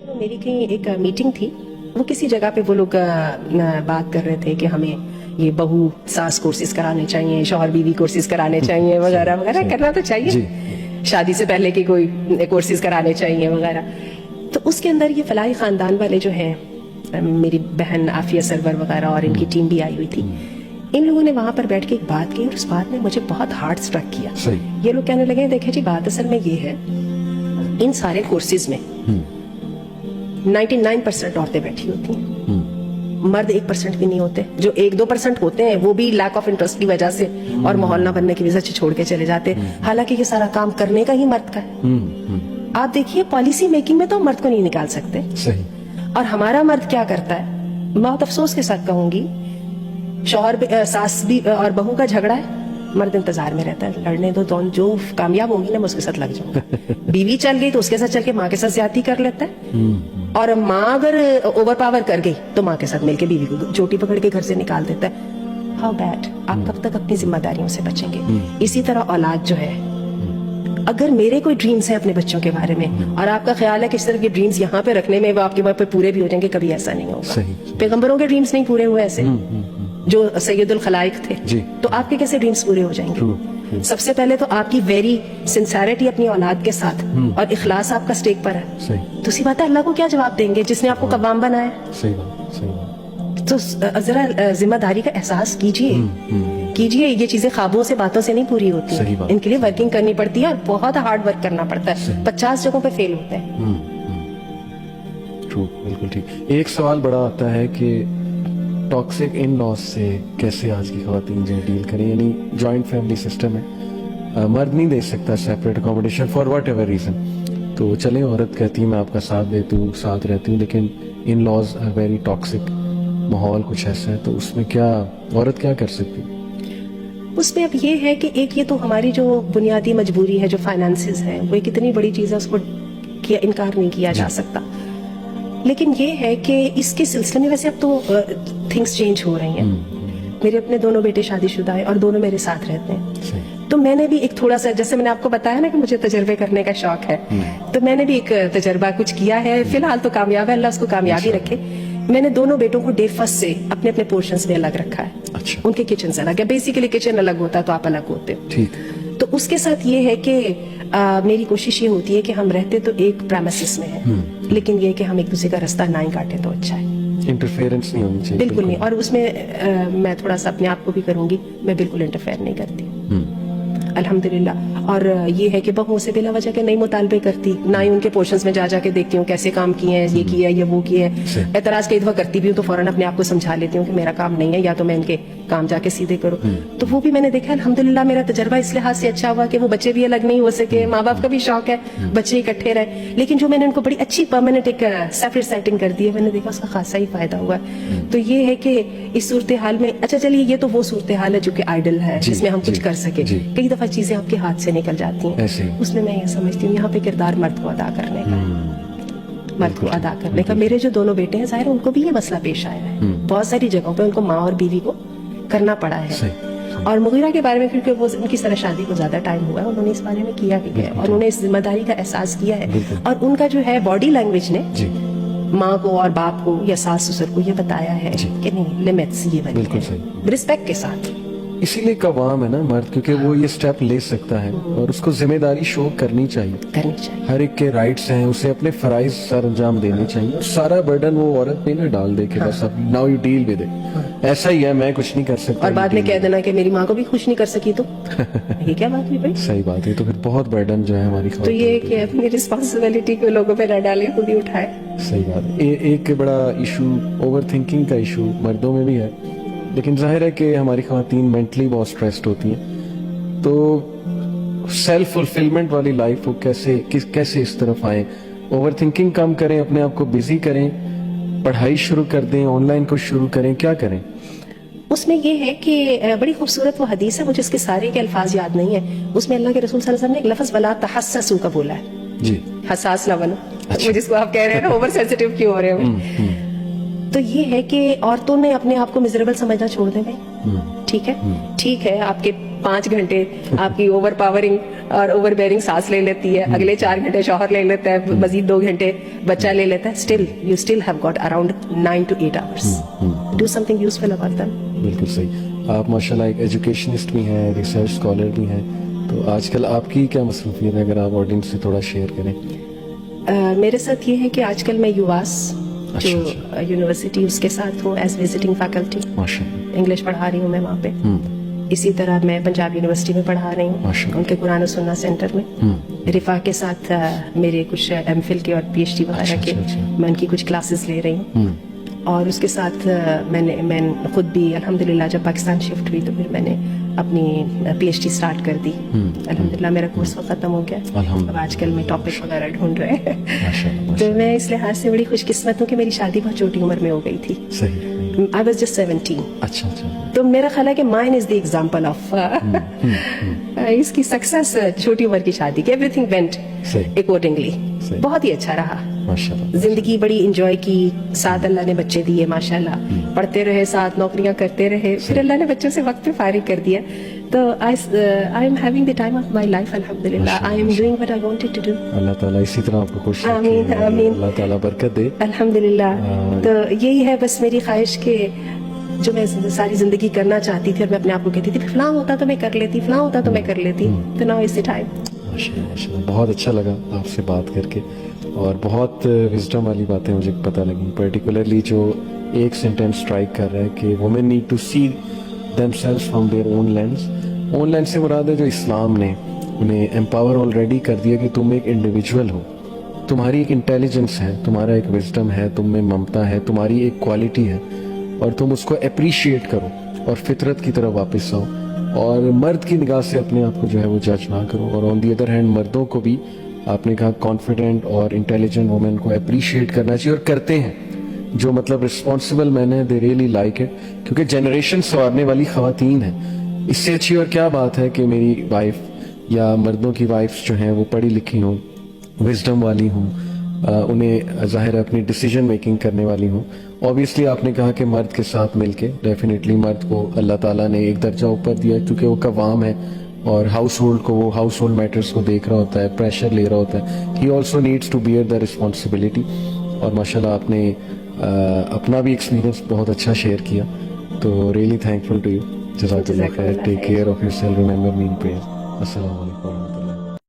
میری کہیں ایک میٹنگ تھی, وہ کسی جگہ پہ وہ لوگ بات کر رہے تھے کہ ہمیں یہ بہو ساس کورسز کرانے چاہیے, شوہر بیوی کورسز کرانے چاہیے وغیرہ وغیرہ. کرنا تو چاہیے, شادی سے پہلے کی کوئی کورسز کرانے چاہیے وغیرہ. تو اس کے اندر یہ فلاحی خاندان والے جو ہیں, میری بہن عافیہ سرور وغیرہ اور ان کی ٹیم بھی آئی ہوئی تھی, ان لوگوں نے وہاں پر بیٹھ کے ایک بات کی اور اس بات نے مجھے بہت ہارڈ اسٹرک کیا. یہ لوگ کہنے لگے دیکھیں جی بات اصل میں یہ ہے, ان سارے کورسز میں 99% عورتیں بیٹھی ہوتی ہیں, مرد 1% بھی نہیں ہوتے. جو 1-2% ہوتے ہیں وہ بھی لیک آف انٹرسٹ کی وجہ سے اور ماحول نہ بننے کی وجہ سے چھوڑ کے چلے جاتے ہیں, حالانکہ یہ سارا کام کرنے کا ہی مرد کا ہے. آپ دیکھیے پالیسی میکنگ میں تو مرد کو نہیں نکال سکتے, اور ہمارا مرد کیا کرتا ہے, بہت افسوس کے ساتھ کہوں گی, شوہر ساس بھی اور بہو کا جھگڑا ہے, مرد انتظار میں رہتا ہے لڑنے دو, جو کامیاب ہوگی نا میں اس کے ساتھ لگ جاؤں گا. بیوی چل گئی تو اس کے ساتھ چل کے ماں کے ساتھ زیادتی کر لیتا ہے, اور ماں اگر اوور پاور کر گئی تو ماں کے ساتھ مل کے بیوی کو چوٹی پکڑ کے گھر سے نکال دیتا ہے. How bad. آپ کب تک اپنی ذمہ داریوں سے بچیں گے؟ اسی طرح اولاد جو ہے, اگر میرے کوئی ڈریمز ہیں اپنے بچوں کے بارے میں اور آپ کا خیال ہے کہ اس طرح کے ڈریمز یہاں پہ رکھنے میں وہ آپ کے وہاں پہ پورے بھی ہو جائیں گے, کبھی ایسا نہیں ہوگا. پیغمبروں کے ڈریمز نہیں پورے ہوئے ایسے جو سید الخلائق تھے, تو آپ کے کیسے ڈریمز پورے ہو جائیں گے؟ سب سے پہلے تو آپ کی ویری سنسیریٹی اپنی اولاد کے ساتھ اور اخلاص آپ کا سٹیک پر ہے. تو اسی بات ہے, اللہ کو کیا جواب دیں گے جس نے آپ کو قوام بنایا؟ تو ذرا ذمہ داری کا احساس کیجئے. یہ چیزیں خوابوں سے باتوں سے نہیں پوری ہوتی, ان کے لیے ورکنگ کرنی پڑتی ہے اور بہت ہارڈ ورک کرنا پڑتا ہے. 50 جگہوں پہ فیل ہوتے ہیں. بالکل ٹھیک. ایک سوال بڑا آتا ہے کہ ٹاکسک ان لاس سے کیسے آج کی خواتین جو ڈیل کریں, یعنی جوائنٹ فیملی سسٹم ہے, مرد نہیں دے سکتا separate accommodation for what ever reason, تو چلیں عورت کہتی ہے میں آپ کا ساتھ دیتی ہوں, ساتھ رہتی ہوں, لیکن ان لاز آر ویری ٹاکسک, ماحول کچھ ایسا ہے, تو اس میں کیا عورت کیا کر سکتی؟ اس میں اب یہ ہے کہ ایک یہ تو ہماری جو بنیادی مجبوری ہے, جو فائنانسز ہے, وہ ایک اتنی بڑی چیز ہے, اس کو انکار نہیں کیا جا سکتا. لیکن یہ ہے کہ اس کے سلسلے میں ویسے اب تو تھنگس چینج ہو رہی ہیں. میرے اپنے دونوں بیٹے شادی شدہ ہیں اور دونوں میرے ساتھ رہتے ہیں. تو میں نے بھی ایک تھوڑا سا, جیسے میں نے آپ کو بتایا نا کہ مجھے تجربے کرنے کا شوق ہے, تو میں نے بھی ایک تجربہ کچھ کیا ہے. فی الحال تو کامیاب ہے, اللہ اس کو کامیابی رکھے. میں نے دونوں بیٹوں کو ڈے فرسٹ سے اپنے اپنے پورشنز میں الگ رکھا ہے. ان کے کچن سے الگ ہے, بیسیکلی کچن الگ ہوتا ہے تو آپ الگ ہوتے ہو. تو اس کے ساتھ یہ ہے کہ میری کوشش یہ ہوتی ہے کہ ہم رہتے تو ایک پریمیسس میں ہیں, لیکن یہ کہ ہم ایک دوسرے کا رستہ نہ ہی کاٹیں تو اچھا ہے. انٹرفیئرنس نہیں ہونی چاہیے. بالکل نہیں. اور اس میں میں تھوڑا سا اپنے آپ کو بھی کروں گی, میں بالکل انٹرفیئر نہیں کرتی الحمدللہ. اور یہ ہے کہ بہوؤں سے بلا وجہ کے نہیں مطالبے کرتی, نہ ہی ان کے پورشنز میں جا کے دیکھتی ہوں کیسے کام کیے ہیں, یہ کیا ہے یا وہ کیا ہے. اعتراض کئی دفعہ کرتی بھی ہوں تو فوراً اپنے آپ کو سمجھا لیتی ہوں کہ میرا کام نہیں ہے, یا تو میں ان کے کام جا کے سیدھے کرو. تو وہ بھی میں نے دیکھا الحمدللہ میرا تجربہ اس لحاظ سے اچھا ہوا کہ وہ بچے بھی الگ نہیں ہو سکے. ماں باپ کا بھی شوق ہے بچے اکٹھے رہے, لیکن جو میں نے ان کو بڑی اچھی پرماننٹ ایک سیپریٹ سیٹنگ کر دی ہے, میں نے دیکھا اس کا خاصا ہی فائدہ ہوا ہے. تو یہ ہے کہ اس صورتحال میں, اچھا چلیے یہ تو وہ صورتحال ہے جو کہ آئیڈل ہے, جس میں ہم کچھ کر سکیں. کئی دفعہ چیزیں آپ کے ہاتھ سے نکل جاتی ہیں, اس میں یہ سمجھتی ہوں یہاں پہ کردار مرد کو ادا کرنے کا, مرد کو ادا کرنے کا. میرے جو دونوں بیٹے ہیں ظاہر ان کو بھی یہ مسئلہ پیش آیا ہے, بہت ساری جگہوں پہ ان کو ماں اور بیوی کو کرنا پڑا ہے. اور مغیرہ کے بارے میں کیونکہ وہ ان کی سارا شادی کو زیادہ ٹائم ہوا ہے, انہوں نے اس بارے میں کیا بھی ہے, اور انہوں نے اس ذمہ داری کا احساس کیا ہے, اور ان کا جو ہے باڈی لینگویج نے ماں کو اور باپ کو یا ساس سسر کو یہ بتایا ہے کہ نہیں, لمٹس یہ بنی ہے رسپیکٹ کے ساتھ. اسی لیے قوام ہے نا مرد, کیونکہ وہ یہ سٹیپ لے سکتا ہے اور اس کو ذمہ داری شو کرنی چاہیے. ہر ایک کے رائٹس ہیں, اسے اپنے فرائض سر انجام دینے چاہیے. سارا برڈن وہ عورت پہ نہ ڈال دے کہ بس اب now you deal with it, ایسا ہی ہے, میں کچھ نہیں کر سکتا, اور بعد میں کہہ دینا کہ میری ماں کو بھی خوش نہیں کر سکی. تو یہ کیا بات ہوئی بھائی؟ صحیح بات ہے. تو پھر بہت برڈن جو ہے ہماری تو یہ کہ اپنی رسپانسبلٹی کو لوگوں پہ نہ ڈالیں, خود ہی اٹھائے. صحیح بات ہے. ایک بڑا ایشو اوور تھنکنگ کا ایشو مردوں میں بھی ہے, لیکن ظاہر ہے کہ ہماری خواتین مینٹلی بہت اسٹریسڈ ہوتی ہیں. تو سیلف فلفلمنٹ والی لائف وہ کیسے اس طرف آئیں, اوور تھنکنگ کم کریں, اپنے آپ کو بزی کریں, پڑھائی شروع کر دیں, آن لائن کو شروع کریں, کیا کریں؟ اس میں یہ ہے کہ بڑی خوبصورت وہ حدیث ہے, مجھے اس کے سارے کے الفاظ یاد نہیں ہیں. اس میں اللہ کے رسول صلی اللہ علیہ وسلم نے ایک لفظ ولا تحسسوا کا بولا ہے, حساس نہ بنو. وہ جس کو آپ کہہ رہے ہیں نا اوور سینسٹیو کیوں ہو رہے ہیں, تو یہ ہے کہ عورتوں نے اپنے آپ کو میزریبل سمجھنا چھوڑ دیں بھائی. ٹھیک ہے, ٹھیک ہے, آپ کے 5 گھنٹے آپ کی اوور پاورنگ اور اوور بیئرنگ سانس لے لیتی ہے, اگلے 4 گھنٹے شوہر لے لیتا ہے, مزید 2 گھنٹے بچہ لے لیتا ہے, still you still have got around 9 to 8 hours. Do some thing useful about them. بالکل صحیح. آپ ماشاءاللہ ایک ایجوکیشنسٹ بھی ہیں, ریسرچ اسکالر بھی ہیں, تو آج کل آپ کی کیا مصروفیت ہے, اگر آپ آڈینس سے تھوڑا شیئر کریں؟ میرے ساتھ یہ ہے کہ آج کل میں یواس جو یونیورسٹی اس کے ساتھ ہوں ایز وزٹنگ فیکلٹی, انگلش پڑھا رہی ہوں میں وہاں پہ. اسی طرح میں پنجاب یونیورسٹی میں پڑھا رہی ہوں ان کے قرآن و سنہ سینٹر میں. رفا کے ساتھ میرے کچھ ایم فل کے اور پی ایچ ڈی وغیرہ کے میں ان کی کچھ کلاسز لے رہی ہوں. اور اس کے ساتھ میں خود بھی الحمدللہ جب پاکستان شفٹ ہوئی تو پھر میں نے اپنی پی ایچ ڈی اسٹارٹ کر دی. الحمدللہ میرا کورس ختم ہو گیا. اب آج کل میں ٹاپک وغیرہ ڈھونڈ رہے ہیں. تو میں اس لحاظ سے بڑی خوش قسمت ہوں کہ میری شادی بہت چھوٹی عمر میں ہو گئی تھی. I was just 17. اچھا. تو میرا خیال ہے کہ mine is the example of اس کی سکسیس چھوٹی عمر کی شادی کی. Every thing went accordingly. بہت ہی اچھا رہا. زندگی بڑی انجوائے کی, ساتھ اللہ نے بچے دیے ماشاءاللہ, پڑھتے رہے, ساتھ نوکریاں کرتے رہے, پھر اللہ نے بچوں سے وقت پہ فارغ کر دیا. تو I am having the time of my life الحمدللہ. I am doing what I wanted to do. اللہ تعالیٰ اسی طرح آپ کو خوش رکھے. آمین آمین. اللہ تعالیٰ برکت دے. الحمدللہ. تو یہی ہے بس میری خواہش کہ جو میں ساری زندگی کرنا چاہتی تھی اور میں اپنے آپ کو کہتی تھی فلاں ہوتا تو میں کر لیتی, فلاں ہوتا تو میں کر لیتی. تو ناؤ از دی ٹائم. ماشاءاللہ بہت اچھا لگا آپ سے بات کر کے, اور بہت وزڈم والی باتیں مجھے پتہ لگیں. پرٹیکولرلی جو ایک سینٹینس اسٹرائک کر رہا ہے کہ women need to see them self from their own lens. Own lens سے مراد ہے جو اسلام نے انہیں امپاور آلریڈی کر دیا کہ تم ایک انڈیویجول ہو, تمہاری ایک انٹیلیجنس ہے, تمہارا ایک وزڈم ہے, تم میں ممتا ہے, تمہاری ایک کوالٹی ہے, اور تم اس کو اپریشیٹ کرو اور فطرت کی طرح واپس آؤ, اور مرد کی نگاہ سے اپنے آپ کو جو ہے وہ جج نہ کرو. اور آن دی ادر ہینڈ مردوں کو بھی آپ نے کہا کانفیڈنٹ اور انٹیلیجنٹ وومن کو اپریشیٹ کرنا چاہیے, اور کرتے ہیں جو مطلب رسپانسبل مین ہے, دے ریئلی لائک اٹ, کیونکہ جنریشن سنوارنے والی خواتین ہیں. اس سے اچھی اور کیا بات ہے کہ میری وائف یا مردوں کی وائفس جو ہیں وہ پڑھی لکھی ہوں, وزڈم والی ہوں, انہیں ظاہر ہے اپنی ڈیسیجن میکنگ کرنے والی ہوں. اوبیسلی آپ نے کہا کہ مرد کے ساتھ مل کے ڈیفینیٹلی مرد کو اللہ تعالیٰ نے ایک درجہ اوپر دیا کیونکہ وہ قوام ہے, اور ہاؤس ہولڈ کو, وہ ہاؤس ہولڈ میٹرز کو دیکھ رہا ہوتا ہے, پریشر لے رہا ہوتا ہے. He also needs to bear the responsibility. اور ماشاءاللہ آپ نے اپنا بھی ایکسپیرینس بہت اچھا شیئر کیا, تو ریئلی تھینکفل ٹو یو. جزاک اللہ خیر. Take care of your self, remember me in prayer. السلام علیکم.